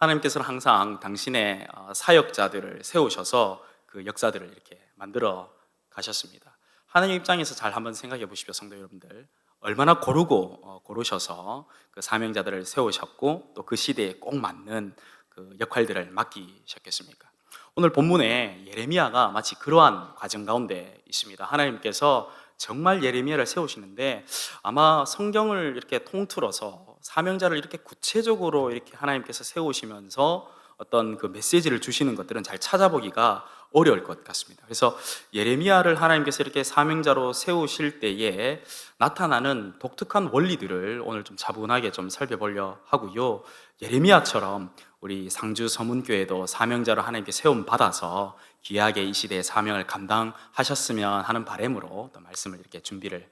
하나님께서는 항상 당신의 사역자들을 세우셔서 그 역사들을 이렇게 만들어 가셨습니다. 하나님 입장에서 잘 한번 생각해 보십시오, 성도 여러분들. 얼마나 고르고 고르셔서 그 사명자들을 세우셨고 또 그 시대에 꼭 맞는 그 역할들을 맡기셨겠습니까? 오늘 본문에 예레미야가 마치 그러한 과정 가운데 있습니다. 하나님께서 정말 예레미야를 세우시는데 아마 성경을 이렇게 통틀어서 사명자를 이렇게 구체적으로 이렇게 하나님께서 세우시면서 어떤 그 메시지를 주시는 것들은 잘 찾아보기가 어려울 것 같습니다. 그래서 예레미야를 하나님께서 이렇게 사명자로 세우실 때에 나타나는 독특한 원리들을 오늘 좀 차분하게 좀 살펴보려 하고요. 예레미야처럼 우리 상주 서문교회도 사명자로 하나님께 세움 받아서 귀하게 이 시대의 사명을 감당하셨으면 하는 바람으로 또 말씀을 이렇게 준비를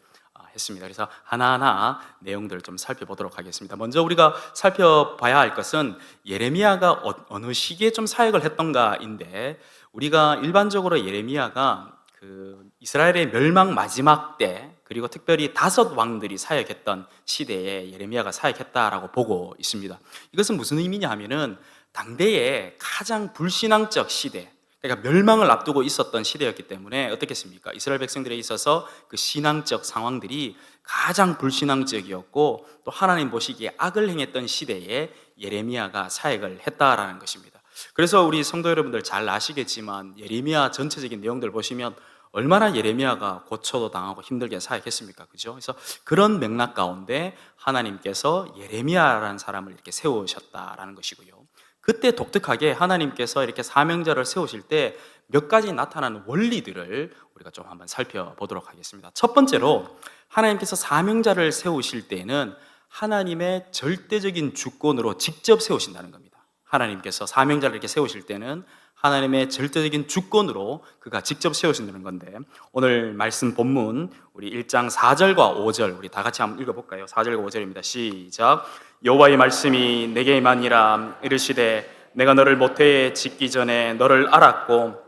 했습니다. 그래서 하나하나 내용들을 좀 살펴보도록 하겠습니다. 먼저 우리가 살펴봐야 할 것은 예레미야가 어느 시기에 좀 사역을 했던가인데, 우리가 일반적으로 예레미야가 그 이스라엘의 멸망 마지막 때, 그리고 특별히 5 왕들이 사역했던 시대에 예레미야가 사역했다라고 보고 있습니다. 이것은 무슨 의미냐 하면은 당대의 가장 불신앙적 시대, 그러니까 멸망을 앞두고 있었던 시대였기 때문에 어떻겠습니까? 이스라엘 백성들에 있어서 그 신앙적 상황들이 가장 불신앙적이었고 또 하나님 보시기에 악을 행했던 시대에 예레미야가 사역을 했다라는 것입니다. 그래서 우리 성도 여러분들 잘 아시겠지만 예레미야 전체적인 내용들 보시면 얼마나 예레미야가 고초도 당하고 힘들게 사역했습니까? 그죠? 그래서 그런 맥락 가운데 하나님께서 예레미야라는 사람을 이렇게 세우셨다라는 것이고요. 그때 독특하게 하나님께서 이렇게 사명자를 세우실 때 몇 가지 나타나는 원리들을 우리가 좀 한번 살펴보도록 하겠습니다. 첫 번째로 하나님께서 사명자를 세우실 때는 하나님의 절대적인 주권으로 직접 세우신다는 겁니다. 하나님께서 사명자를 이렇게 세우실 때는 하나님의 절대적인 주권으로 그가 직접 세우신다는 건데, 오늘 말씀 본문 우리 1장 4절과 5절 우리 다 같이 한번 읽어볼까요? 4절과 5절입니다. 시작. 여호와의 말씀이 내게 임하니라. 이르시되 내가 너를 모태에 짓기 전에 너를 알았고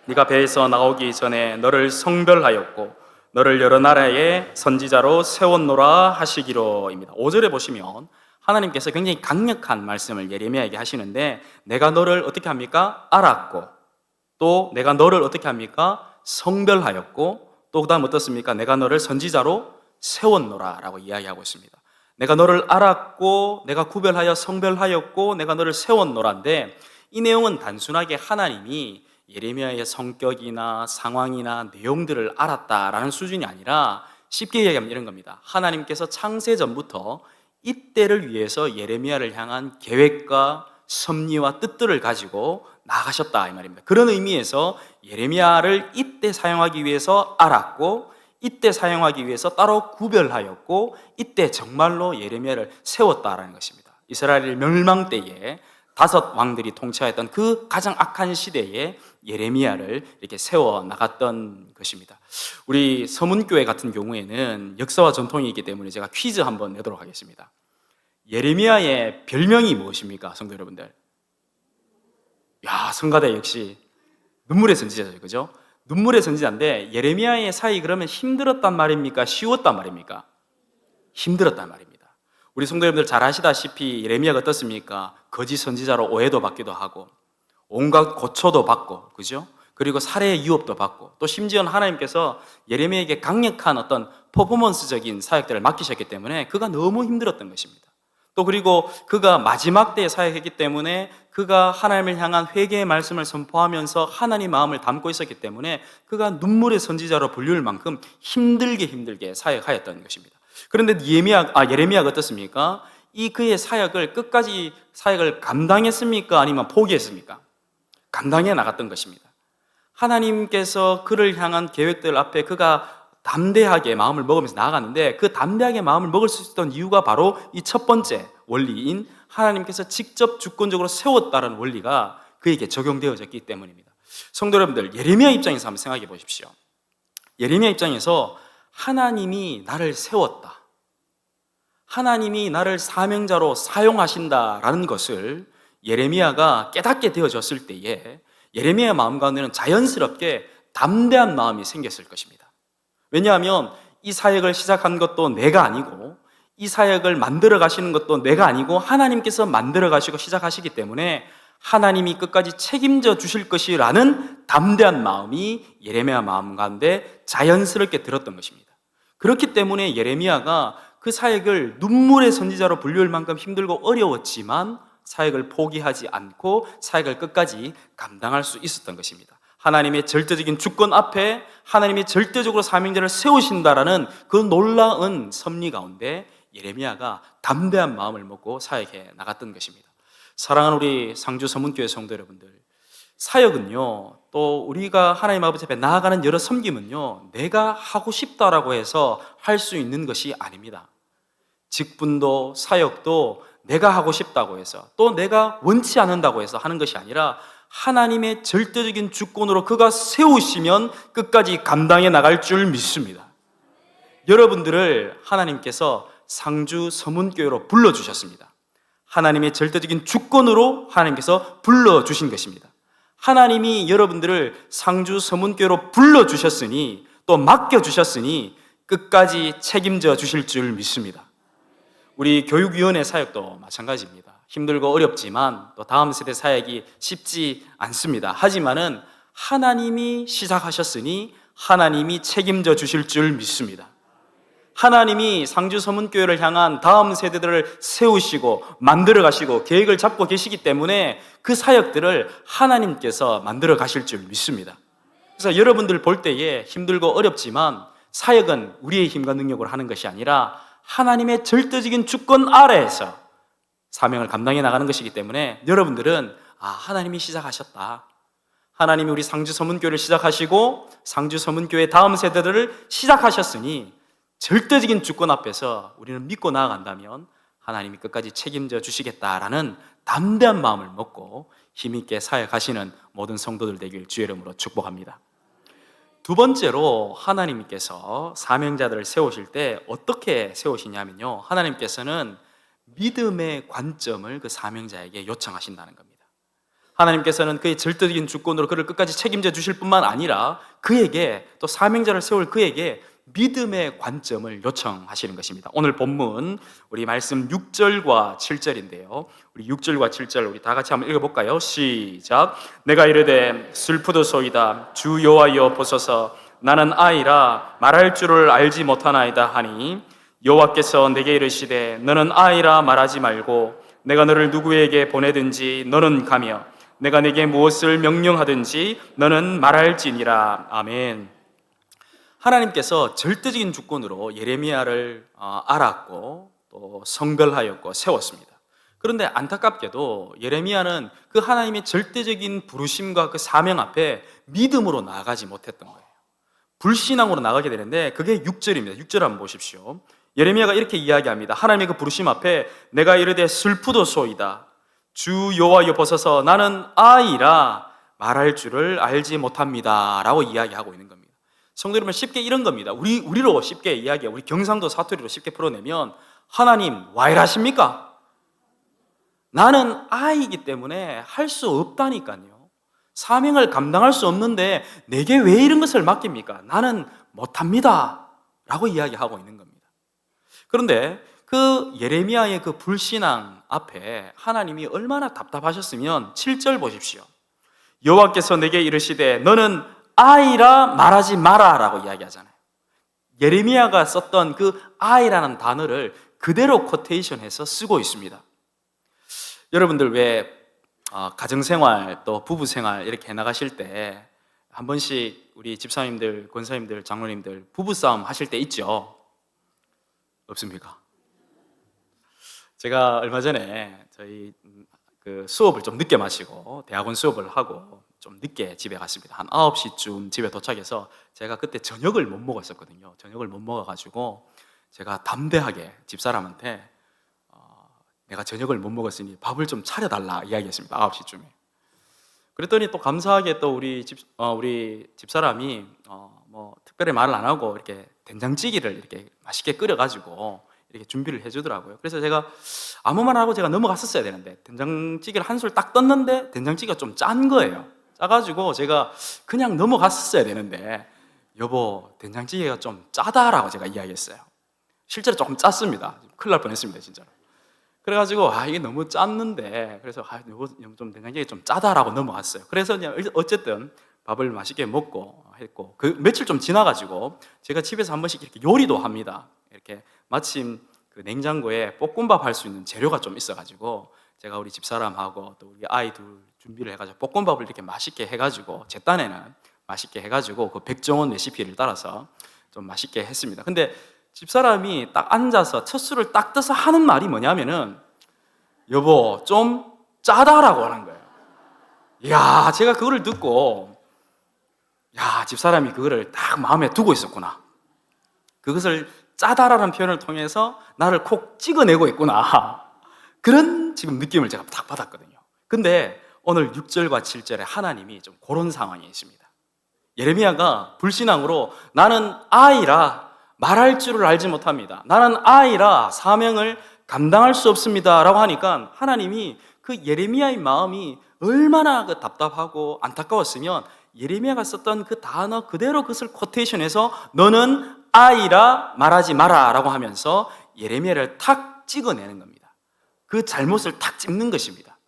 네가 배에서 나오기 전에 너를 성별하였고 너를 여러 나라의 선지자로 세웠노라 하시기로입니다. 5절에 보시면 하나님께서 굉장히 강력한 말씀을 예레미야에게 하시는데, 내가 너를 어떻게 합니까? 알았고, 또 내가 너를 어떻게 합니까? 성별하였고, 또 그 다음 어떻습니까? 내가 너를 선지자로 세웠노라 라고 이야기하고 있습니다. 내가 너를 알았고, 내가 구별하여 성별하였고, 내가 너를 세웠노라인데, 이 내용은 단순하게 하나님이 예레미야의 성격이나 상황이나 내용들을 알았다라는 수준이 아니라 쉽게 얘기하면 이런 겁니다. 하나님께서 창세 전부터 이때를 위해서 예레미야를 향한 계획과 섭리와 뜻들을 가지고 나가셨다 이 말입니다. 그런 의미에서 예레미야를 이때 사용하기 위해서 알았고, 이때 사용하기 위해서 따로 구별하였고, 이때 정말로 예레미야를 세웠다라는 것입니다. 이스라엘 멸망 때에 5 왕들이 통치하였던 그 가장 악한 시대에 예레미야를 이렇게 세워 나갔던 것입니다. 우리 서문교회 같은 경우에는 역사와 전통이 있기 때문에 제가 퀴즈 한번 내도록 하겠습니다. 예레미야의 별명이 무엇입니까, 성도 여러분들? 야, 성가대 역시 눈물의 선지자죠, 그죠? 눈물의 선지자인데 예레미야의 사역이 그러면 힘들었단 말입니까? 쉬웠단 말입니까? 힘들었단 말입니다. 우리 성도 여러분들 잘 아시다시피 예레미야가 어떻습니까? 거짓 선지자로 오해도 받기도 하고 온갖 고초도 받고, 그죠? 그리고 살해의 유혹도 받고, 또 심지어는 하나님께서 예레미야에게 강력한 어떤 퍼포먼스적인 사역들을 맡기셨기 때문에 그가 너무 힘들었던 것입니다. 또 그리고 그가 마지막 때에 사역했기 때문에 그가 하나님을 향한 회개의 말씀을 선포하면서 하나님 마음을 담고 있었기 때문에 그가 눈물의 선지자로 불릴 만큼 힘들게 사역하였던 것입니다. 그런데 예레미야가 어떻습니까? 이 그의 사역을 끝까지 사역을 감당했습니까? 아니면 포기했습니까? 감당해 나갔던 것입니다. 하나님께서 그를 향한 계획들 앞에 그가 담대하게 마음을 먹으면서 나아갔는데, 그 담대하게 마음을 먹을 수 있었던 이유가 바로 이 첫 번째 원리인 하나님께서 직접 주권적으로 세웠다는 원리가 그에게 적용되어졌기 때문입니다. 성도 여러분들, 예레미야 입장에서 한번 생각해 보십시오. 예레미야 입장에서 하나님이 나를 세웠다, 하나님이 나를 사명자로 사용하신다라는 것을 예레미야가 깨닫게 되어졌을 때에 예레미야의 마음 가운데는 자연스럽게 담대한 마음이 생겼을 것입니다. 왜냐하면 이 사역을 시작한 것도 내가 아니고 이 사역을 만들어 가시는 것도 내가 아니고 하나님께서 만들어 가시고 시작하시기 때문에 하나님이 끝까지 책임져 주실 것이라는 담대한 마음이 예레미야 마음 가운데 자연스럽게 들었던 것입니다. 그렇기 때문에 예레미야가 그 사역을 눈물의 선지자로 불릴 만큼 힘들고 어려웠지만 사역을 포기하지 않고 사역을 끝까지 감당할 수 있었던 것입니다. 하나님의 절대적인 주권 앞에 하나님이 절대적으로 사명자를 세우신다라는 그 놀라운 섭리 가운데 예레미야가 담대한 마음을 먹고 사역해 나갔던 것입니다. 사랑하는 우리 상주 서문교회 성도 여러분들, 사역은요, 또 우리가 하나님 아버지 앞에 나아가는 여러 섬김은요, 내가 하고 싶다라고 해서 할 수 있는 것이 아닙니다. 직분도 사역도 내가 하고 싶다고 해서, 또 내가 원치 않는다고 해서 하는 것이 아니라 하나님의 절대적인 주권으로 그가 세우시면 끝까지 감당해 나갈 줄 믿습니다. 여러분들을 하나님께서 상주 서문교회로 불러주셨습니다. 하나님의 절대적인 주권으로 하나님께서 불러주신 것입니다. 하나님이 여러분들을 상주 서문교회로 불러주셨으니, 또 맡겨주셨으니 끝까지 책임져 주실 줄 믿습니다. 우리 교육위원회 사역도 마찬가지입니다. 힘들고 어렵지만 또 다음 세대 사역이 쉽지 않습니다. 하지만은 하나님이 시작하셨으니 하나님이 책임져 주실 줄 믿습니다. 하나님이 상주 서문교회를 향한 다음 세대들을 세우시고 만들어 가시고 계획을 잡고 계시기 때문에 그 사역들을 하나님께서 만들어 가실 줄 믿습니다. 그래서 여러분들 볼 때에 힘들고 어렵지만 사역은 우리의 힘과 능력으로 하는 것이 아니라 하나님의 절대적인 주권 아래에서 사명을 감당해 나가는 것이기 때문에 여러분들은 하나님이 시작하셨다, 하나님이 우리 상주 서문교회를 시작하시고 상주 서문교회 다음 세대들을 시작하셨으니 절대적인 주권 앞에서 우리는 믿고 나아간다면 하나님이 끝까지 책임져 주시겠다라는 담대한 마음을 먹고 힘있게 사역하시는 모든 성도들 되길 주의 이름으로 축복합니다. 두 번째로 하나님께서 사명자들을 세우실 때 어떻게 세우시냐면요, 하나님께서는 믿음의 관점을 그 사명자에게 요청하신다는 겁니다. 하나님께서는 그의 절대적인 주권으로 그를 끝까지 책임져 주실 뿐만 아니라 그에게, 또 사명자를 세울 그에게 믿음의 관점을 요청하시는 것입니다. 오늘 본문 우리 말씀 6절과 7절인데요. 우리 6절과 7절 우리 다 같이 한번 읽어볼까요? 시작. 내가 이르되 슬프도소이다 주 여호와여 보소서 나는 아이라 말할 줄을 알지 못하나이다 하니 여호와께서 내게 이르시되 너는 아이라 말하지 말고 내가 너를 누구에게 보내든지 너는 가며 내가 네게 무엇을 명령하든지 너는 말할지니라. 아멘. 하나님께서 절대적인 주권으로 예레미야를 알았고 또 선별하였고 세웠습니다. 그런데 안타깝게도 예레미야는 그 하나님의 절대적인 부르심과 그 사명 앞에 믿음으로 나아가지 못했던 거예요. 불신앙으로 나가게 되는데 그게 6절입니다. 6절 한번 보십시오. 예레미야가 이렇게 이야기합니다. 하나님의 그 부르심 앞에 내가 이르되 슬프도소이다 주 여호와여 보소서 나는 아이라 말할 줄을 알지 못합니다 라고 이야기하고 있는 겁니다. 성도 여러분, 쉽게 이런 겁니다. 우리로 쉽게 이야기해, 우리 경상도 사투리로 쉽게 풀어내면 하나님 와 이러십니까? 나는 아이이기 때문에 할 수 없다니까요. 사명을 감당할 수 없는데 내게 왜 이런 것을 맡깁니까? 나는 못합니다 라고 이야기하고 있는 겁니다. 그런데 그 예레미야의 그 불신앙 앞에 하나님이 얼마나 답답하셨으면 7절 보십시오. 여호와께서 내게 이르시되 너는 아이라 말하지 마라 라고 이야기하잖아요. 예레미야가 썼던 그 아이라는 단어를 그대로 코테이션해서 쓰고 있습니다. 여러분들 왜 가정생활 또 부부생활 이렇게 해나가실 때 한 번씩 우리 집사님들, 권사님들, 장로님들 부부싸움 하실 때 있죠? 없습니까? 제가 얼마 전에 저희 그 수업을 좀 늦게 마치고 대학원 수업을 하고 좀 늦게 집에 갔습니다. 한 9시쯤 집에 도착해서 제가 그때 저녁을 못 먹었었거든요. 저녁을 못 먹어가지고 제가 담대하게 집사람한테 내가 저녁을 못 먹었으니 밥을 좀 차려달라 이야기했습니다. 9시쯤에. 그랬더니 또 감사하게 또 우리 집사람이 뭐 특별히 말을 안 하고 이렇게 된장찌개를 이렇게 맛있게 끓여가지고 이렇게 준비를 해주더라고요. 그래서 제가 아무 말 안 하고 제가 넘어갔었어야 되는데 된장찌개를 한 술 딱 떴는데 된장찌개가 좀 짠 거예요. 짜가지고 제가 그냥 넘어갔었어야 되는데 여보 된장찌개가 좀 짜다라고 제가 이야기했어요. 실제로 조금 짰습니다. 큰일 날 뻔했습니다, 진짜로. 그래가지고 이게 너무 짰는데, 그래서 이거 좀 된장찌개 좀 짜다라고 넘어갔어요. 그래서 그냥 어쨌든 밥을 맛있게 먹고 했고, 그 며칠 좀 지나가지고 제가 집에서 한 번씩 이렇게 요리도 합니다. 이렇게 마침 그 냉장고에 볶음밥 할 수 있는 재료가 좀 있어가지고 제가 우리 집사람하고 또 우리 아이 둘 준비를 해가지고 볶음밥을 이렇게 맛있게 해가지고, 제 딴에는 맛있게 해가지고 그 백종원 레시피를 따라서 좀 맛있게 했습니다. 근데 집사람이 딱 앉아서 첫 술을 딱 떠서 하는 말이 뭐냐면은, 여보 좀 짜다라고 하는 거예요. 이야, 제가 그거를 듣고, 야, 집사람이 그거를 딱 마음에 두고 있었구나. 그것을 짜다라는 표현을 통해서 나를 콕 찍어내고 있구나. 그런 지금 느낌을 제가 딱 받았거든요. 근데 오늘 6절과 7절에 하나님이 좀 그런 상황이 있습니다. 예레미야가 불신앙으로 나는 아이라 말할 줄을 알지 못합니다, 나는 아이라 사명을 감당할 수 없습니다 라고 하니까, 하나님이 그 예레미야의 마음이 얼마나 그 답답하고 안타까웠으면 예레미야가 썼던 그 단어 그대로 그것을 코테이션해서 너는 아이라 말하지 마라 라고 하면서 예레미야를 탁 찍어내는 겁니다. 그 잘못을 탁 찝는 것입니다.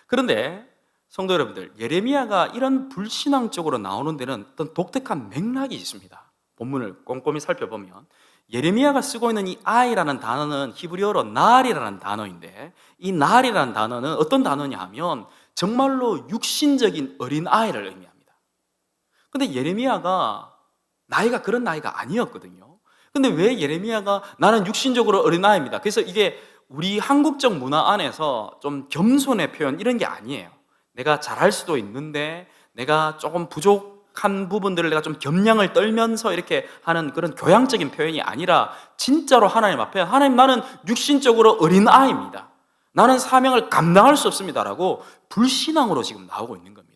그런데 성도 여러분들, 예레미야가 이런 불신앙적으로 나오는 데는 어떤 독특한 맥락이 있습니다. 본문을 꼼꼼히 살펴보면 예레미야가 쓰고 있는 이 아이라는 단어는 히브리어로 나알이라는 단어인데, 이 나알이라는 단어는 어떤 단어냐 하면 정말로 육신적인 어린 아이를 의미합니다. 근데 예레미야가 나이가 그런 나이가 아니었거든요. 근데 왜 예레미야가 나는 육신적으로 어린 아이입니다, 그래서 이게 우리 한국적 문화 안에서 좀 겸손의 표현 이런 게 아니에요. 내가 잘할 수도 있는데 내가 조금 부족한 부분들을 내가 좀 겸양을 떨면서 이렇게 하는 그런 교양적인 표현이 아니라, 진짜로 하나님 앞에 하나님 나는 육신적으로 어린 아이입니다, 나는 사명을 감당할 수 없습니다 라고 불신앙으로 지금 나오고 있는 겁니다.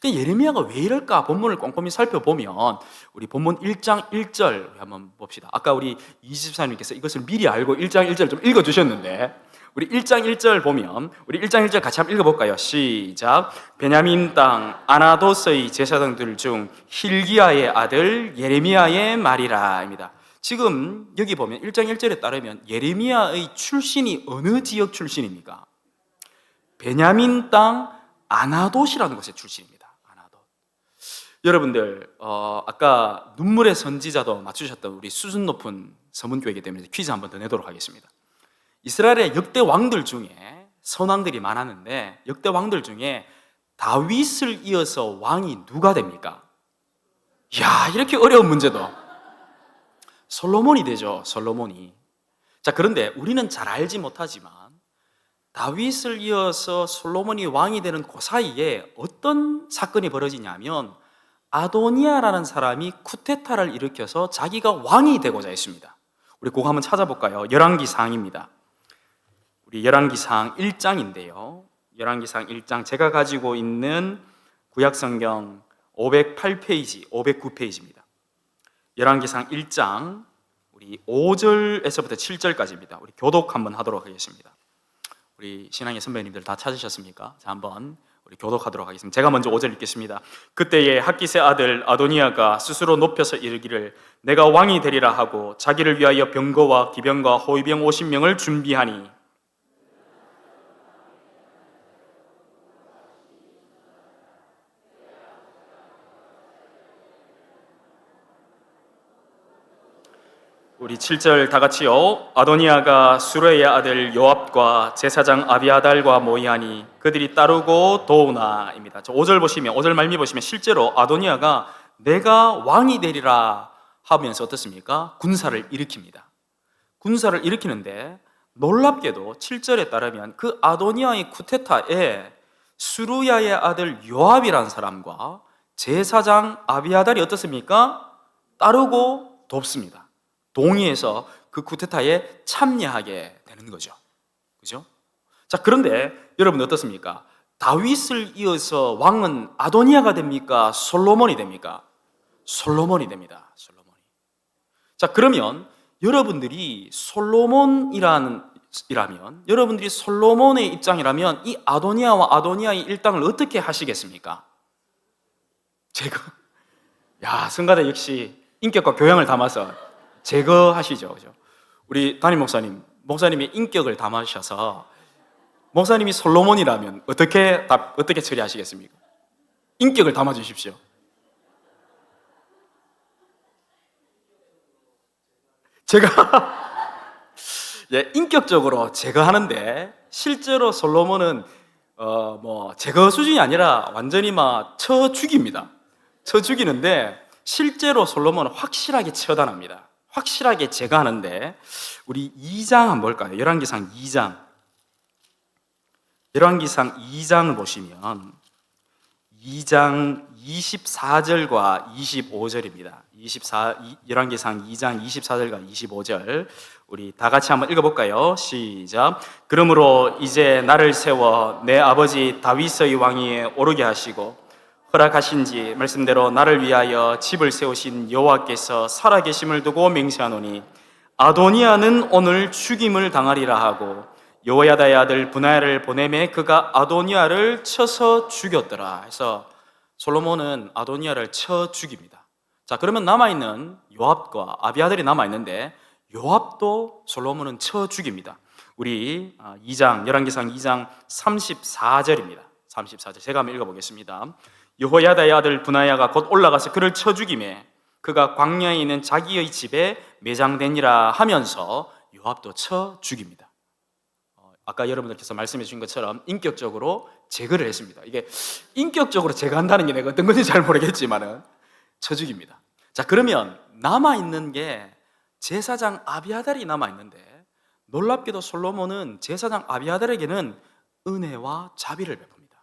예레미야가 왜 이럴까 본문을 꼼꼼히 살펴보면, 우리 본문 1장 1절 한번 봅시다. 아까 우리 이집사님께서 이것을 미리 알고 1장 1절 좀 읽어주셨는데, 우리 1장 1절 보면, 우리 1장 1절 같이 한번 읽어볼까요? 시작. 베냐민 땅 아나도스의 제사장들 중 힐기야의 아들 예레미야의 말이라 입니다. 지금 여기 보면 1장 1절에 따르면 예레미야의 출신이 어느 지역 출신입니까? 베냐민 땅 아나돗이라는 곳의 출신입니다. 아나돗. 여러분들 아까 눈물의 선지자도 맞추셨던 우리 수준 높은 서문교회이기 때문에 퀴즈 한번 더 내도록 하겠습니다. 이스라엘의 역대 왕들 중에 선왕들이 많았는데, 역대 왕들 중에 다윗을 이어서 왕이 누가 됩니까? 이야, 이렇게 어려운 문제도 솔로몬이 되죠. 솔로몬이. 자, 그런데 우리는 잘 알지 못하지만 다윗을 이어서 솔로몬이 왕이 되는 그 사이에 어떤 사건이 벌어지냐면, 아도니아라는 사람이 쿠데타를 일으켜서 자기가 왕이 되고자 했습니다. 우리 그거 한번 찾아볼까요? 열왕기상입니다. 우리 열왕기상 1장인데요. 열왕기상 1장, 제가 가지고 있는 구약성경 508페이지, 509페이지입니다. 열왕기상 1장 우리 5절에서부터 7절까지입니다. 우리 교독 한번 하도록 하겠습니다. 우리 신앙의 선배님들 다 찾으셨습니까? 자, 한번 우리 교독하도록 하겠습니다. 제가 먼저 5절 읽겠습니다. 그때에 핫깃의 아들 아도니아가 스스로 높여서 이르기를 내가 왕이 되리라 하고 자기를 위하여 병거와 기병과 호위병 50명을 준비하니, 우리 7절 다 같이요. 아도니아가 수레의 아들 요압과 제사장 아비아달과 모이하니 그들이 따르고 도우나입니다. 5절 보시면, 5절 말미 보시면 실제로 아도니아가 내가 왕이 되리라 하면서 어떻습니까? 군사를 일으킵니다. 군사를 일으키는데 놀랍게도 7절에 따르면 그 아도니아의 쿠데타에 수루야의 아들 요압이라는 사람과 제사장 아비아달이 어떻습니까? 따르고 돕습니다. 동의해서 그 쿠데타에 참여하게 되는 거죠. 그죠? 자, 그런데 여러분 어떻습니까? 다윗을 이어서 왕은 아도니아가 됩니까? 솔로몬이 됩니까? 솔로몬이 됩니다. 솔로몬이. 자, 그러면 여러분들이 여러분들이 솔로몬의 입장이라면 이 아도니아와 아도니아의 일당을 어떻게 하시겠습니까? 성가대 역시 인격과 교양을 담아서 제거하시죠. 그죠? 우리 담임 목사님의 인격을 담으셔서 목사님이 솔로몬이라면 어떻게 처리하시겠습니까? 인격을 담아 주십시오. 제가 예, 인격적으로 제거하는데 실제로 솔로몬은 제거 수준이 아니라 완전히 막 쳐 죽입니다. 쳐 죽이는데 실제로 솔로몬은 확실하게 처단합니다. 확실하게 제거하는데 우리 2장 한번 볼까요? 열왕기상 2장. 열왕기상 2장을 보시면 2장 24절과 25절입니다. 열왕기상 2장 24절과 25절 우리 다 같이 한번 읽어볼까요? 시작. 그러므로 이제 나를 세워 내 아버지 다윗의 왕위에 오르게 하시고 허락하신지 말씀대로 나를 위하여 집을 세우신 여호와께서 살아계심을 두고 맹세하노니 아도니아는 오늘 죽임을 당하리라 하고 여호야다의 아들 분하야를 보내매 그가 아도니아를 쳐서 죽였더라. 해서 솔로몬은 아도니아를 쳐 죽입니다. 자, 그러면 남아있는 요압과 아비아들이 남아있는데 요압도 솔로몬은 쳐 죽입니다. 우리 2장 열왕기상 2장 34절입니다. 34절 제가 한번 읽어보겠습니다. 여호야다의 아들 분하야가 곧 올라가서 그를 쳐 죽이매 그가 광야에 있는 자기의 집에 매장되니라 하면서 요압도 쳐 죽입니다. 아까 여러분들께서 말씀해 주신 것처럼 인격적으로 제거를 했습니다. 이게 인격적으로 제거한다는 게 내가 어떤 건지 잘 모르겠지만은 쳐 죽입니다. 자, 그러면 남아있는 게 제사장 아비아달이 남아있는데 놀랍게도 솔로몬은 제사장 아비아달에게는 은혜와 자비를 베풉니다.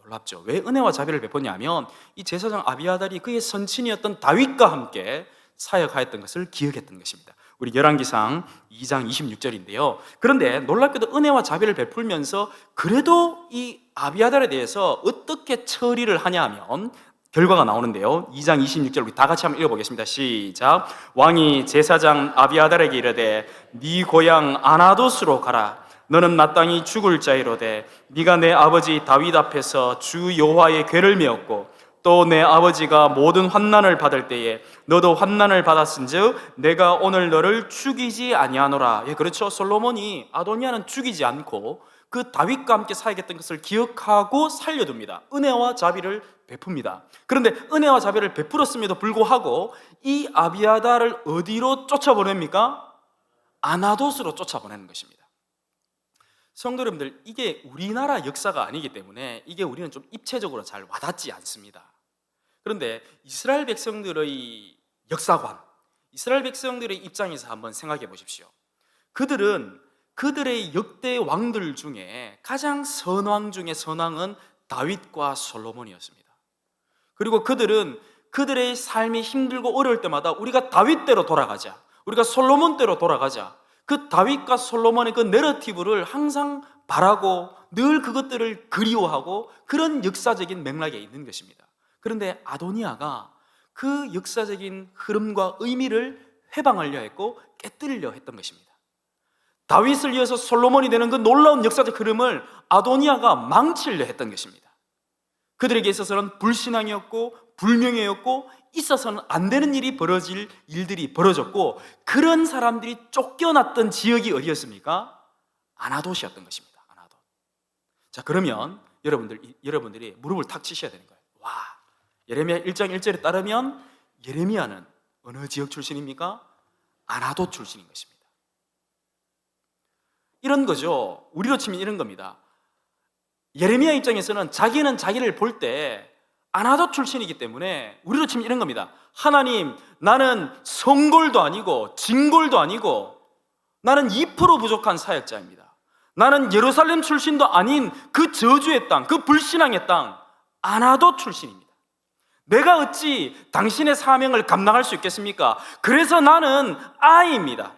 놀랍죠? 왜 은혜와 자비를 베푸냐면 이 제사장 아비아달이 그의 선친이었던 다윗과 함께 사역하였던 것을 기억했던 것입니다. 우리 열왕기상 2장 26절인데요. 그런데 놀랍게도 은혜와 자비를 베풀면서 그래도 이 아비아달에 대해서 어떻게 처리를 하냐 하면 결과가 나오는데요. 2장 26절 우리 다 같이 한번 읽어보겠습니다. 시작. 왕이 제사장 아비아달에게 이르되 네 고향 아나돗으로 가라. 너는 마땅히 죽을 자이로되 네가 내 아버지 다윗 앞에서 주 여호와의 궤를 메었고 또 내 아버지가 모든 환난을 받을 때에 너도 환난을 받았은즉 내가 오늘 너를 죽이지 아니하노라. 예, 그렇죠. 솔로몬이 아도니아는 죽이지 않고 그 다윗과 함께 사역했던 것을 기억하고 살려둡니다. 은혜와 자비를 베풉니다. 그런데 은혜와 자비를 베풀었음에도 불구하고 이 아비아달을 어디로 쫓아보냅니까? 아나돗으로 쫓아보내는 것입니다. 성도 여러분들, 이게 우리나라 역사가 아니기 때문에 이게 우리는 좀 입체적으로 잘 와닿지 않습니다. 그런데 이스라엘 백성들의 역사관, 이스라엘 백성들의 입장에서 한번 생각해 보십시오. 그들은 그들의 역대 왕들 중에 가장 선왕 중에 선왕은 다윗과 솔로몬이었습니다. 그리고 그들은 그들의 삶이 힘들고 어려울 때마다 우리가 다윗대로 돌아가자, 우리가 솔로몬대로 돌아가자, 그 다윗과 솔로몬의 그 내러티브를 항상 바라고 늘 그것들을 그리워하고 그런 역사적인 맥락에 있는 것입니다. 그런데 아도니아가 그 역사적인 흐름과 의미를 회방하려 했고 깨뜨리려 했던 것입니다. 다윗을 이어서 솔로몬이 되는 그 놀라운 역사적 흐름을 아도니아가 망치려 했던 것입니다. 그들에게 있어서는 불신앙이었고 불명예였고 있어서는 안 되는 일이 벌어질 일들이 벌어졌고 그런 사람들이 쫓겨났던 지역이 어디였습니까? 아나돗이었던 것입니다. 아나돗. 자, 그러면 여러분들이 무릎을 탁 치셔야 되는 거예요. 와, 예레미야 1장 1절에 따르면 예레미야는 어느 지역 출신입니까? 아나돗 출신인 것입니다. 이런 거죠. 우리로 치면 이런 겁니다. 예레미야 입장에서는 자기는 자기를 볼 때 아나돗 출신이기 때문에 우리로 치면 이런 겁니다. 하나님, 나는 성골도 아니고 진골도 아니고 나는 2% 부족한 사역자입니다. 나는 예루살렘 출신도 아닌 그 저주의 땅, 그 불신앙의 땅 아나돗 출신입니다. 내가 어찌 당신의 사명을 감당할 수 있겠습니까? 그래서 나는 아이입니다.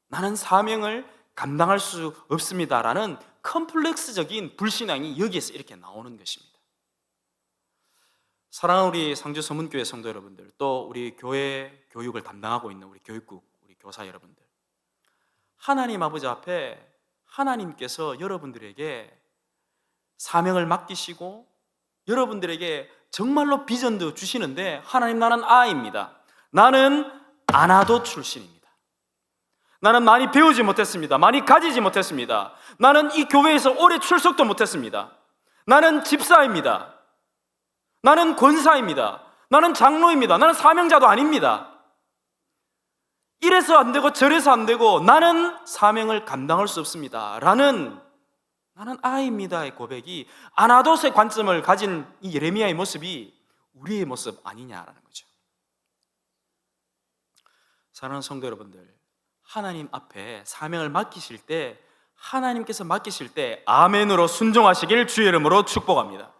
나는 사명을 감당할 수 없습니다라는 컴플렉스적인 불신앙이 여기에서 이렇게 나오는 것입니다. 사랑하는 우리 상주 서문교회 성도 여러분들, 또 우리 교회 교육을 담당하고 있는 우리 교육국, 우리 교사 여러분들, 하나님 아버지 앞에 하나님께서 여러분들에게 사명을 맡기시고 여러분들에게 정말로 비전도 주시는데, 하나님, 나는 아이입니다. 나는 아나돗 출신입니다. 나는 많이 배우지 못했습니다. 많이 가지지 못했습니다. 나는 이 교회에서 오래 출석도 못했습니다. 나는 집사입니다. 나는 권사입니다. 나는 장로입니다. 나는 사명자도 아닙니다. 이래서 안 되고 저래서 안 되고 나는 사명을 감당할 수 없습니다. 나는 아이입니다의 고백이 아나돗의 관점을 가진 이 예레미야의 모습이 우리의 모습 아니냐라는 거죠. 사랑하는 성도 여러분들, 하나님 앞에 사명을 맡기실 때, 하나님께서 맡기실 때 아멘으로 순종하시길 주의 이름으로 축복합니다.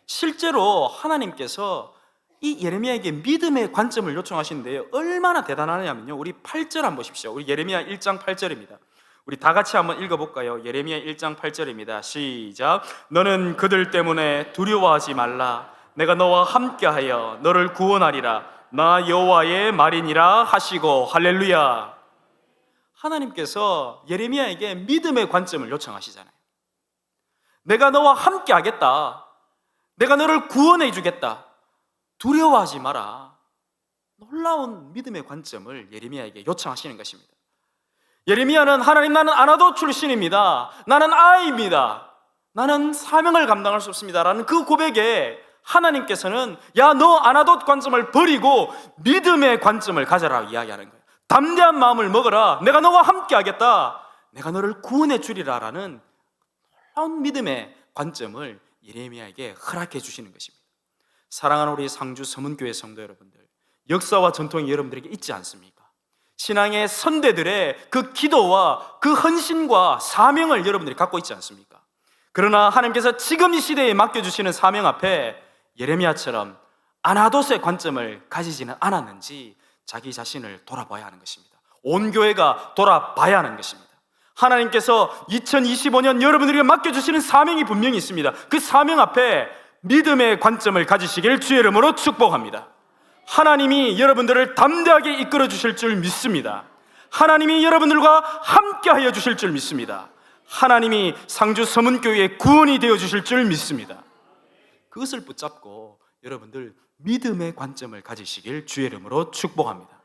실제로 하나님께서 이 예레미야에게 믿음의 관점을 요청하시는데요, 얼마나 대단하냐면요, 우리 8절 한번 보십시오. 우리 예레미야 1장 8절입니다. 우리 다 같이 한번 읽어볼까요? 예레미야 1장 8절입니다. 시작. 너는 그들 때문에 두려워하지 말라. 내가 너와 함께하여 너를 구원하리라. 나 여호와의 말이니라 하시고. 할렐루야. 하나님께서 예레미야에게 믿음의 관점을 요청하시잖아요. 내가 너와 함께하겠다. 내가 너를 구원해 주겠다. 두려워하지 마라. 놀라운 믿음의 관점을 예레미야에게 요청하시는 것입니다. 예레미야는 하나님, 나는 아나돗 출신입니다. 나는 아이입니다. 나는 사명을 감당할 수 없습니다. 라는 그 고백에 하나님께서는 야, 너 아나돗 관점을 버리고 믿음의 관점을 가져라 이야기하는 거예요. 담대한 마음을 먹어라. 내가 너와 함께 하겠다. 내가 너를 구원해 주리라 라는 놀라운 믿음의 관점을 예레미야에게 허락해 주시는 것입니다. 사랑하는 우리 상주 서문교회 성도 여러분들, 역사와 전통이 여러분들에게 있지 않습니까? 신앙의 선대들의 그 기도와 그 헌신과 사명을 여러분들이 갖고 있지 않습니까? 그러나 하나님께서 지금 이 시대에 맡겨주시는 사명 앞에 예레미야처럼 아나돗의 관점을 가지지는 않았는지 자기 자신을 돌아봐야 하는 것입니다. 온 교회가 돌아봐야 하는 것입니다. 하나님께서 2025년 여러분들에게 맡겨주시는 사명이 분명히 있습니다. 그 사명 앞에 믿음의 관점을 가지시길 주의 이름으로 축복합니다. 하나님이 여러분들을 담대하게 이끌어 주실 줄 믿습니다. 하나님이 여러분들과 함께 하여 주실 줄 믿습니다. 하나님이 상주 서문교회의 구원이 되어 주실 줄 믿습니다. 그것을 붙잡고 여러분들 믿음의 관점을 가지시길 주의 이름으로 축복합니다.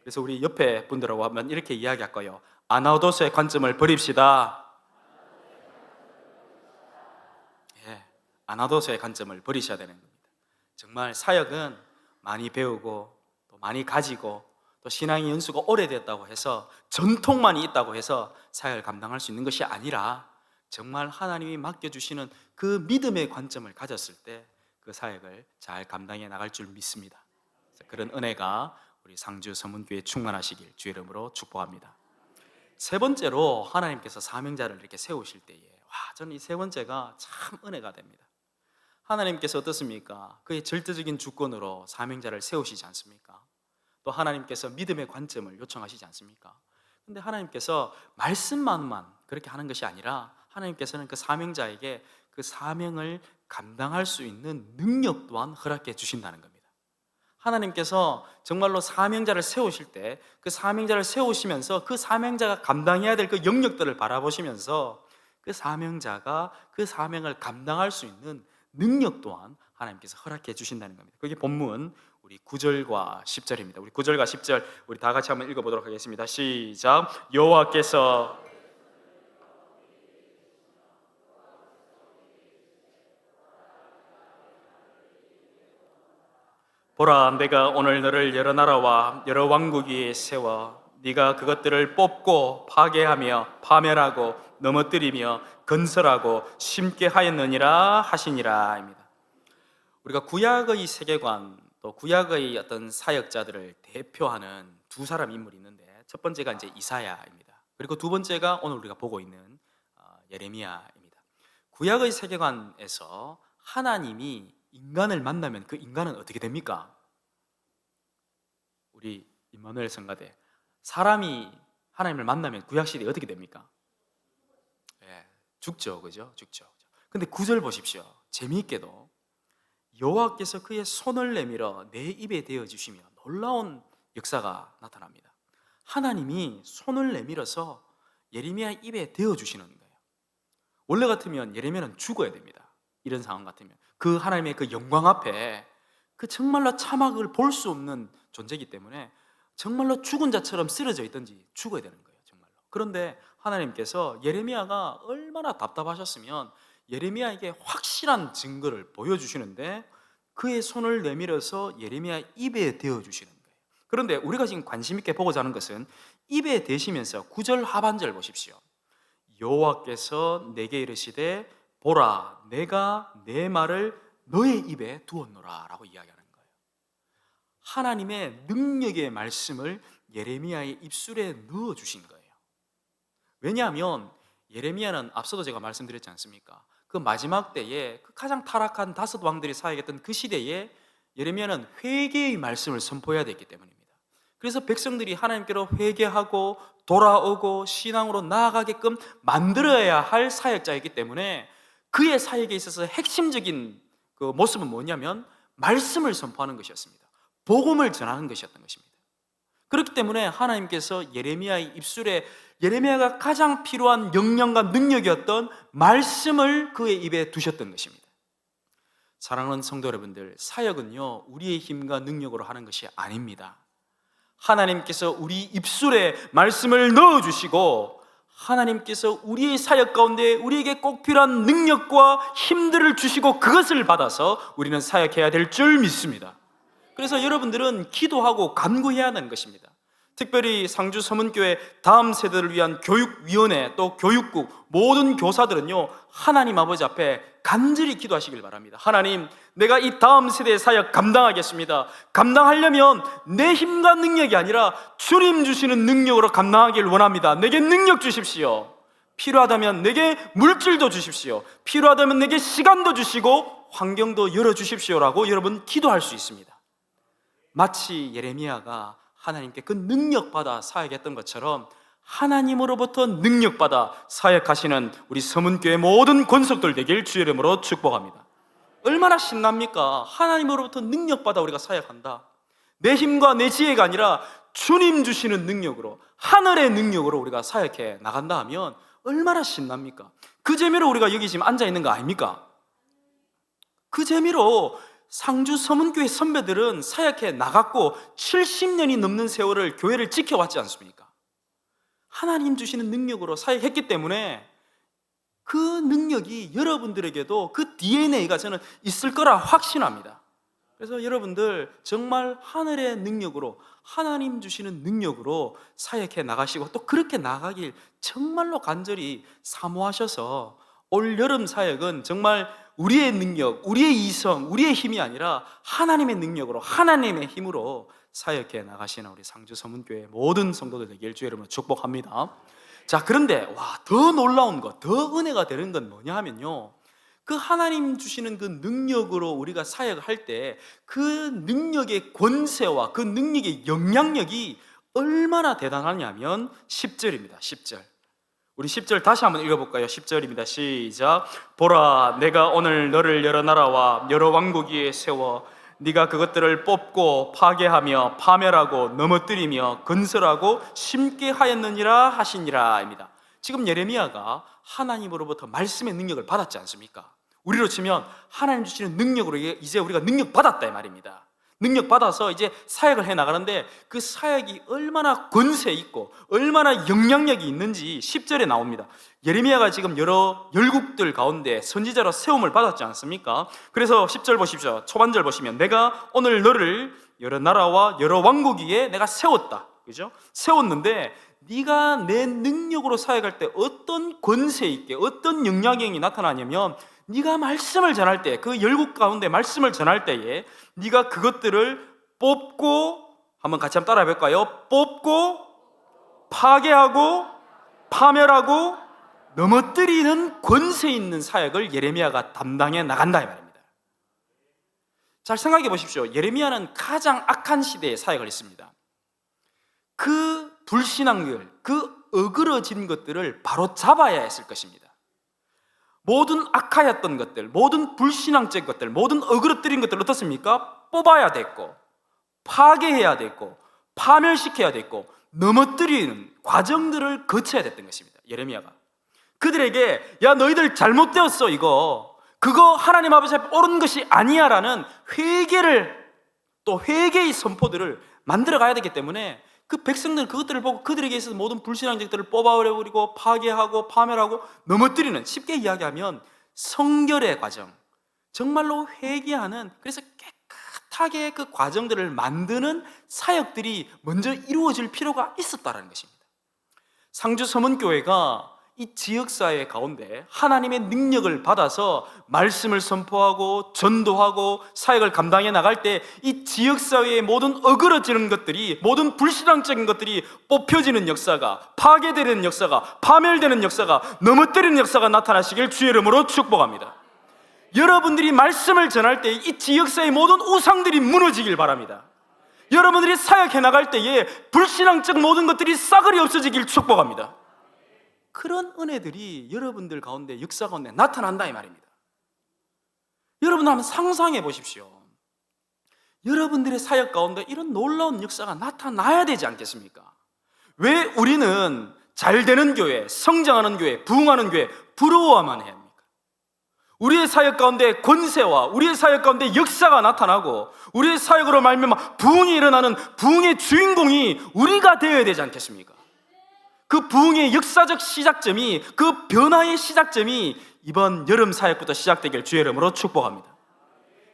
그래서 우리 옆에 분들하고 한번 이렇게 이야기할 거예요. 아나돗의 관점을 버립시다. 아나돗의 관점을 버리셔야 되는 겁니다. 정말 사역은 많이 배우고 또 많이 가지고 또 신앙의 연수가 오래됐다고 해서 전통만이 있다고 해서 사역을 감당할 수 있는 것이 아니라 정말 하나님이 맡겨주시는 그 믿음의 관점을 가졌을 때 그 사역을 잘 감당해 나갈 줄 믿습니다. 그런 은혜가 우리 상주 서문교회에 충만하시길 주의 이름으로 축복합니다. 세 번째로 하나님께서 사명자를 이렇게 세우실 때에 저는 이 세 번째가 참 은혜가 됩니다. 하나님께서 어떻습니까? 그의 절대적인 주권으로 사명자를 세우시지 않습니까? 또 하나님께서 믿음의 관점을 요청하시지 않습니까? 근데 하나님께서 말씀만만 그렇게 하는 것이 아니라 하나님께서는 그 사명자에게 그 사명을 감당할 수 있는 능력 또한 허락해 주신다는 겁니다. 하나님께서 정말로 사명자를 세우실 때 그 사명자를 세우시면서 그 사명자가 감당해야 될 그 영역들을 바라보시면서 그 사명자가 그 사명을 감당할 수 있는 능력 또한 하나님께서 허락해 주신다는 겁니다. 그게 본문 우리 9절과 10절입니다. 우리 9절과 10절 우리 다 같이 한번 읽어보도록 하겠습니다. 시작. 여호와께서 보라, 내가 오늘 너를 여러 나라와 여러 왕국 위에 세워 네가 그것들을 뽑고 파괴하며 파멸하고 넘어뜨리며 건설하고 심게 하였느니라 하시니라입니다. 우리가 구약의 세계관 또 구약의 어떤 사역자들을 대표하는 두 사람 인물이 있는데 첫 번째가 이제 이사야입니다. 그리고 두 번째가 오늘 우리가 보고 있는 예레미야입니다. 구약의 세계관에서 하나님이 인간을 만나면 그 인간은 어떻게 됩니까? 우리 임마누엘 성가대 사람이 하나님을 만나면 구약시대에 어떻게 됩니까? 죽죠, 그죠? 죽죠. 근데 9절 보십시오. 재미있게도 여호와께서 그의 손을 내밀어 내 입에 대어 주시며 놀라운 역사가 나타납니다. 하나님이 손을 내밀어서 예레미야 입에 대어 주시는 거예요. 원래 같으면 예레미야는 죽어야 됩니다. 이런 상황 같으면 그 하나님의 그 영광 앞에 그 정말로 참악을 볼 수 없는 존재이기 때문에 정말로 죽은 자처럼 쓰러져 있든지 죽어야 되는 거예요, 정말로. 그런데 하나님께서 예레미야가 얼마나 답답하셨으면 예레미야에게 확실한 증거를 보여주시는데 그의 손을 내밀어서 예레미야 입에 대어주시는 거예요. 그런데 우리가 지금 관심 있게 보고자 하는 것은 입에 대시면서 9절 하반절 보십시오. 여호와께서 내게 이르시되 보라 내가 내 말을 너의 입에 두었노라 라고 이야기하는 거예요. 하나님의 능력의 말씀을 예레미야의 입술에 넣어주신 거예요. 왜냐하면 예레미야는 앞서도 제가 말씀드렸지 않습니까? 그 마지막 때에 그 가장 타락한 5 왕들이 사역했던 그 시대에 예레미야는 회개의 말씀을 선포해야 됐기 때문입니다. 그래서 백성들이 하나님께로 회개하고 돌아오고 신앙으로 나아가게끔 만들어야 할 사역자이기 때문에 그의 사역에 있어서 핵심적인 그 모습은 뭐냐면 말씀을 선포하는 것이었습니다. 복음을 전하는 것이었던 것입니다. 그렇기 때문에 하나님께서 예레미야의 입술에 예레미야가 가장 필요한 역량과 능력이었던 말씀을 그의 입에 두셨던 것입니다. 사랑하는 성도 여러분들, 사역은요 우리의 힘과 능력으로 하는 것이 아닙니다. 하나님께서 우리 입술에 말씀을 넣어주시고 하나님께서 우리의 사역 가운데 우리에게 꼭 필요한 능력과 힘들을 주시고 그것을 받아서 우리는 사역해야 될 줄 믿습니다. 그래서 여러분들은 기도하고 간구해야 하는 것입니다. 특별히 상주 서문교회 다음 세대를 위한 교육위원회 또 교육국 모든 교사들은요 하나님 아버지 앞에 간절히 기도하시길 바랍니다. 하나님, 내가 이 다음 세대의 사역 감당하겠습니다. 감당하려면 내 힘과 능력이 아니라 주님 주시는 능력으로 감당하길 원합니다. 내게 능력 주십시오. 필요하다면 내게 물질도 주십시오. 필요하다면 내게 시간도 주시고 환경도 열어주십시오라고 여러분 기도할 수 있습니다. 마치 예레미야가 하나님께 그 능력받아 사역했던 것처럼 하나님으로부터 능력받아 사역하시는 우리 서문교회 모든 권속들 되길 주의 이름으로 축복합니다. 얼마나 신납니까? 하나님으로부터 능력받아 우리가 사역한다. 내 힘과 내 지혜가 아니라 주님 주시는 능력으로, 하늘의 능력으로 우리가 사역해 나간다 하면 얼마나 신납니까? 그 재미로 우리가 여기 지금 앉아있는 거 아닙니까? 그 재미로 상주 서문교회 선배들은 사역해 나갔고 70년이 넘는 세월을 교회를 지켜왔지 않습니까? 하나님 주시는 능력으로 사역했기 때문에 그 능력이 여러분들에게도 그 DNA가 저는 있을 거라 확신합니다. 그래서 여러분들 정말 하늘의 능력으로, 하나님 주시는 능력으로 사역해 나가시고 또 그렇게 나가길 정말로 간절히 사모하셔서 올 여름 사역은 정말 우리의 능력, 우리의 이성, 우리의 힘이 아니라 하나님의 능력으로, 하나님의 힘으로 사역해 나가시는 우리 상주 서문교회 모든 성도들 되길 주의 이름으로 축복합니다. 자, 그런데 더 놀라운 것, 더 은혜가 되는 건 뭐냐 하면요, 그 하나님 주시는 그 능력으로 우리가 사역을 할 때 그 능력의 권세와 그 능력의 영향력이 얼마나 대단하냐면 10절입니다. 10절. 우리 10절 다시 한번 읽어볼까요? 10절입니다. 시작. 보라, 내가 오늘 너를 여러 나라와 여러 왕국 위에 세워 네가 그것들을 뽑고 파괴하며 파멸하고 넘어뜨리며 건설하고 심게 하였느니라 하시니라 입니다. 지금 예레미야가 하나님으로부터 말씀의 능력을 받았지 않습니까? 우리로 치면 하나님 주시는 능력으로 이제 우리가 능력 받았다 이 말입니다. 능력 받아서 이제 사역을 해 나가는데 그 사역이 얼마나 권세 있고 얼마나 영향력이 있는지 10절에 나옵니다. 예레미야가 지금 여러 열국들 가운데 선지자로 세움을 받았지 않습니까? 그래서 10절 보십시오. 초반절 보시면 내가 오늘 너를 여러 나라와 여러 왕국 위에 내가 세웠다. 그죠? 세웠는데 네가 내 능력으로 사역할 때 어떤 권세 있게 어떤 영향력이 나타나냐면 네가 말씀을 전할 때, 그 열국 가운데 말씀을 전할 때에 네가 그것들을 뽑고, 한번 같이 한번 따라해 볼까요? 뽑고 파괴하고 파멸하고 넘어뜨리는 권세 있는 사역을 예레미야가 담당해 나간다 이 말입니다. 잘 생각해 보십시오. 예레미야는 가장 악한 시대에 사역을 했습니다. 그 불신앙들, 그 어그러진 것들을 바로 잡아야 했을 것입니다. 모든 악하였던 것들, 모든 불신앙적 것들, 모든 어그러뜨린 것들 어떻습니까? 뽑아야 됐고 파괴해야 됐고 파멸시켜야 됐고 넘어뜨리는 과정들을 거쳐야 됐던 것입니다. 예레미야가 그들에게 야 너희들 잘못되었어, 그거 하나님 아버지 앞에 옳은 것이 아니야 라는 회개의 선포들을 만들어 가야 되기 때문에 그 백성들은 그것들을 보고 그들에게 있어서 모든 불신앙적들을 뽑아버리고 파괴하고 파멸하고 넘어뜨리는, 쉽게 이야기하면 성결의 과정, 정말로 회개하는, 그래서 깨끗하게 그 과정들을 만드는 사역들이 먼저 이루어질 필요가 있었다는 것입니다. 상주 서문교회가 이 지역사회 가운데 하나님의 능력을 받아서 말씀을 선포하고 전도하고 사역을 감당해 나갈 때 이 지역사회의 모든 어그러지는 것들이, 모든 불신앙적인 것들이 뽑혀지는 역사가, 파괴되는 역사가, 파멸되는 역사가, 넘어뜨리는 역사가 나타나시길 주의 이름으로 축복합니다. 여러분들이 말씀을 전할 때 이 지역사회의 모든 우상들이 무너지길 바랍니다. 여러분들이 사역해 나갈 때에 불신앙적 모든 것들이 싸그리 없어지길 축복합니다. 그런 은혜들이 여러분들 가운데, 역사 가운데 나타난다 이 말입니다. 여러분 한번 상상해 보십시오. 여러분들의 사역 가운데 이런 놀라운 역사가 나타나야 되지 않겠습니까? 왜 우리는 잘 되는 교회, 성장하는 교회, 부흥하는 교회 부러워만 해야 합니까? 우리의 사역 가운데 권세와 우리의 사역 가운데 역사가 나타나고 우리의 사역으로 말미암아 부흥이 일어나는 부흥의 주인공이 우리가 되어야 되지 않겠습니까? 그 부흥의 역사적 시작점이, 그 변화의 시작점이 이번 여름 사역부터 시작되길 주의 이름으로 축복합니다.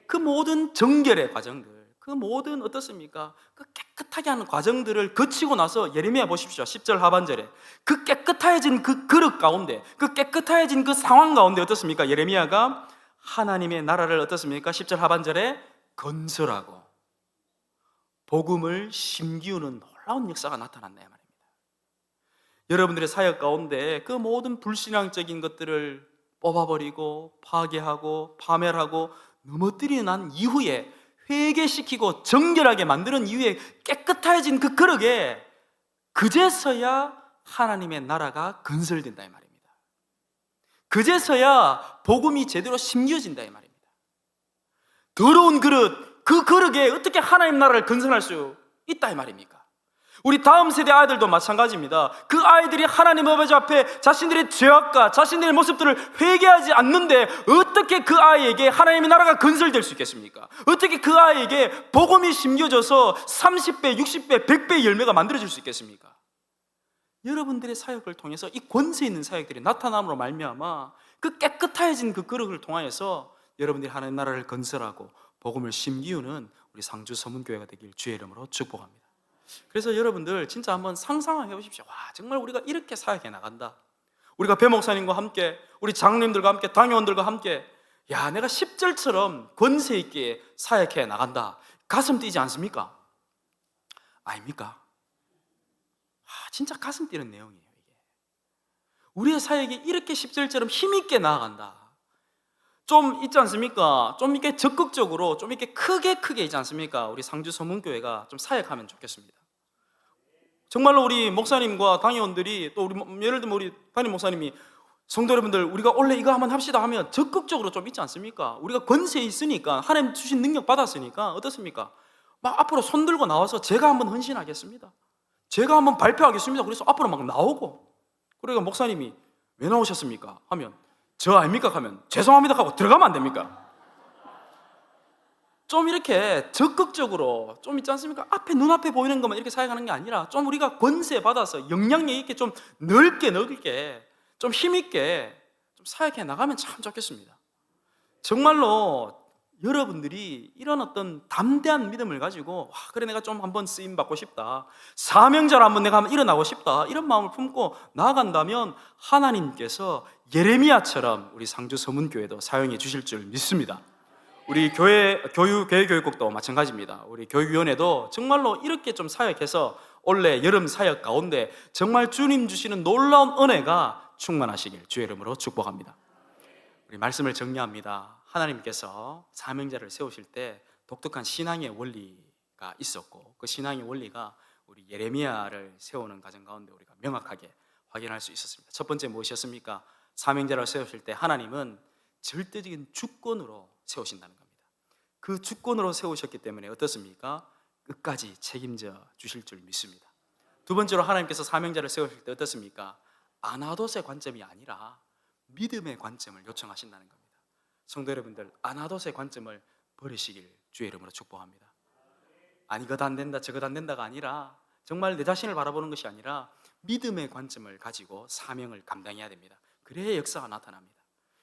그 모든 정결의 과정들, 그 모든 어떻습니까? 그 깨끗하게 하는 과정들을 거치고 나서 예레미야 보십시오. 10절 하반절에 그 깨끗해진 그 그릇 가운데, 그 깨끗해진 그 상황 가운데 어떻습니까? 예레미야가 하나님의 나라를 어떻습니까? 10절 하반절에 건설하고 복음을 심기우는 놀라운 역사가 나타났네 말입니다. 여러분들의 사역 가운데 그 모든 불신앙적인 것들을 뽑아버리고 파괴하고 파멸하고 넘어뜨리고 난 이후에, 회개시키고 정결하게 만드는 이후에 깨끗해진 그 그릇에 그제서야 하나님의 나라가 건설된다 이 말입니다. 그제서야 복음이 제대로 심겨진다 이 말입니다. 더러운 그릇, 그 그릇에 어떻게 하나님 나라를 건설할 수 있다 이 말입니까? 우리 다음 세대 아이들도 마찬가지입니다. 그 아이들이 하나님 아버지 앞에 자신들의 죄악과 자신들의 모습들을 회개하지 않는데 어떻게 그 아이에게 하나님의 나라가 건설될 수 있겠습니까? 어떻게 그 아이에게 복음이 심겨져서 30배, 60배, 100배의 열매가 만들어질 수 있겠습니까? 여러분들의 사역을 통해서 이 권세 있는 사역들이 나타남으로 말미암아 그 깨끗해진 그 그릇을 통하여서 여러분들이 하나님의 나라를 건설하고 복음을 심기우는 우리 상주 서문교회가 되길 주의 이름으로 축복합니다. 그래서 여러분들 진짜 한번 상상해 보십시오. 와, 정말 우리가 이렇게 사역해 나간다. 우리가 배 목사님과 함께, 우리 장로님들과 함께, 당회원들과 함께, 야, 내가 10절처럼 권세 있게 사역해 나간다. 가슴 뛰지 않습니까? 아닙니까? 진짜 가슴 뛰는 내용이에요 이게. 우리의 사역이 이렇게 10절처럼 힘있게 나아간다. 좀 있지 않습니까? 좀 이렇게 적극적으로, 좀 이렇게 크게 있지 않습니까? 우리 상주 서문교회가 좀 사역하면 좋겠습니다. 정말로 우리 목사님과 당회원들이, 또 우리 예를 들면 우리 담임 목사님이 성도 여러분들, 우리가 원래 이거 한번 합시다 하면 적극적으로 좀 있지 않습니까? 우리가 권세 있으니까, 하나님 주신 능력 받았으니까 어떻습니까? 막 앞으로 손 들고 나와서 제가 한번 헌신하겠습니다, 제가 한번 발표하겠습니다. 그래서 앞으로 막 나오고, 그러니까 목사님이 왜 나오셨습니까? 하면 저 아닙니까? 하면 죄송합니다 하고 들어가면 안 됩니까? 좀 이렇게 적극적으로 좀 있지 않습니까? 앞에 눈앞에 보이는 것만 이렇게 사역하는 게 아니라 좀 우리가 권세 받아서 영향력 있게 좀 넓게 좀 힘있게 좀 사역해 나가면 참 좋겠습니다. 정말로 여러분들이 이런 어떤 담대한 믿음을 가지고, 와, 그래 내가 좀 한번 쓰임 받고 싶다, 사명자로 한번 내가 한번 일어나고 싶다, 이런 마음을 품고 나아간다면 하나님께서 예레미야처럼 우리 상주 서문교회도 사용해 주실 줄 믿습니다. 우리 교회교육국도 마찬가지입니다. 우리 교육위원회도 정말로 이렇게 좀 사역해서 올해 여름 사역 가운데 정말 주님 주시는 놀라운 은혜가 충만하시길 주의 이름으로 축복합니다. 우리 말씀을 정리합니다. 하나님께서 사명자를 세우실 때 독특한 신앙의 원리가 있었고, 그 신앙의 원리가 우리 예레미야를 세우는 과정 가운데 우리가 명확하게 확인할 수 있었습니다. 첫 번째 무엇이었습니까? 사명자를 세우실 때 하나님은 절대적인 주권으로 세우신다는 겁니다. 그 주권으로 세우셨기 때문에 어떻습니까? 끝까지 책임져 주실 줄 믿습니다. 두 번째로 하나님께서 사명자를 세우실 때 어떻습니까? 아나돗의 관점이 아니라 믿음의 관점을 요청하신다는 겁니다. 성도 여러분들, 아나돗의 관점을 버리시길 주의 이름으로 축복합니다. 아니 이것 안 된다 저것 안 된다가 아니라 정말 내 자신을 바라보는 것이 아니라 믿음의 관점을 가지고 사명을 감당해야 됩니다. 그래야 역사가 나타납니다.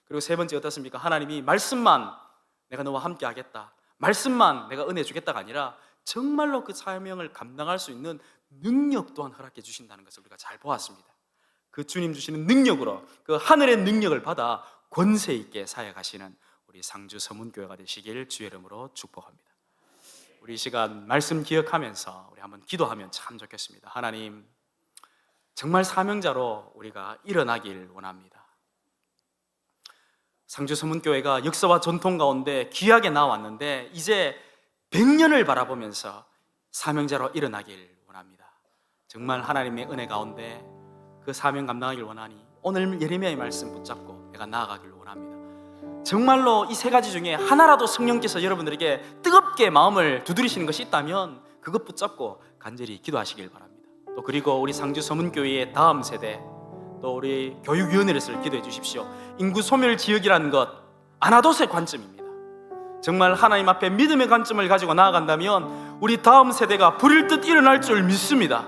그리고 세 번째 어떻습니까? 하나님이 말씀만 내가 너와 함께 하겠다, 말씀만 내가 은혜 주겠다가 아니라 정말로 그 사명을 감당할 수 있는 능력 또한 허락해 주신다는 것을 우리가 잘 보았습니다. 그 주님 주시는 능력으로, 그 하늘의 능력을 받아 권세 있게 사역하시는 우리 상주 서문교회가 되시길 주의 이름으로 축복합니다. 우리 이 시간 말씀 기억하면서 우리 한번 기도하면 참 좋겠습니다. 하나님, 정말 사명자로 우리가 일어나길 원합니다. 상주 서문교회가 역사와 전통 가운데 귀하게 나왔는데 이제 100년을 바라보면서 사명자로 일어나길 원합니다. 정말 하나님의 은혜 가운데 그 사명 감당하길 원하니 오늘 예레미야의 말씀 붙잡고 내가 나아가길 원합니다. 정말로 이 세 가지 중에 하나라도 성령께서 여러분들에게 뜨겁게 마음을 두드리시는 것이 있다면 그것 붙잡고 간절히 기도하시길 바랍니다. 또 그리고 우리 상주 서문교회의 다음 세대, 또 우리 교육위원회를 기도해 주십시오. 인구 소멸 지역이라는 것 아나도스의 관점입니다. 정말 하나님 앞에 믿음의 관점을 가지고 나아간다면 우리 다음 세대가 불일 듯 일어날 줄 믿습니다.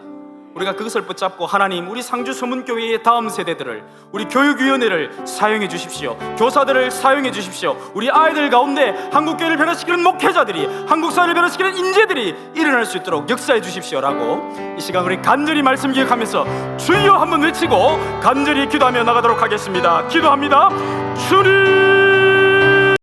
우리가 그것을 붙잡고 하나님, 우리 상주 서문교회의 다음 세대들을, 우리 교육위원회를 사용해 주십시오. 교사들을 사용해 주십시오. 우리 아이들 가운데 한국교회를 변화시키는 목회자들이, 한국사회를 변화시키는 인재들이 일어날 수 있도록 역사해 주십시오라고 이 시간 우리 간절히 말씀 기억하면서 주여 한번 외치고 간절히 기도하며 나가도록 하겠습니다. 기도합니다. 주님,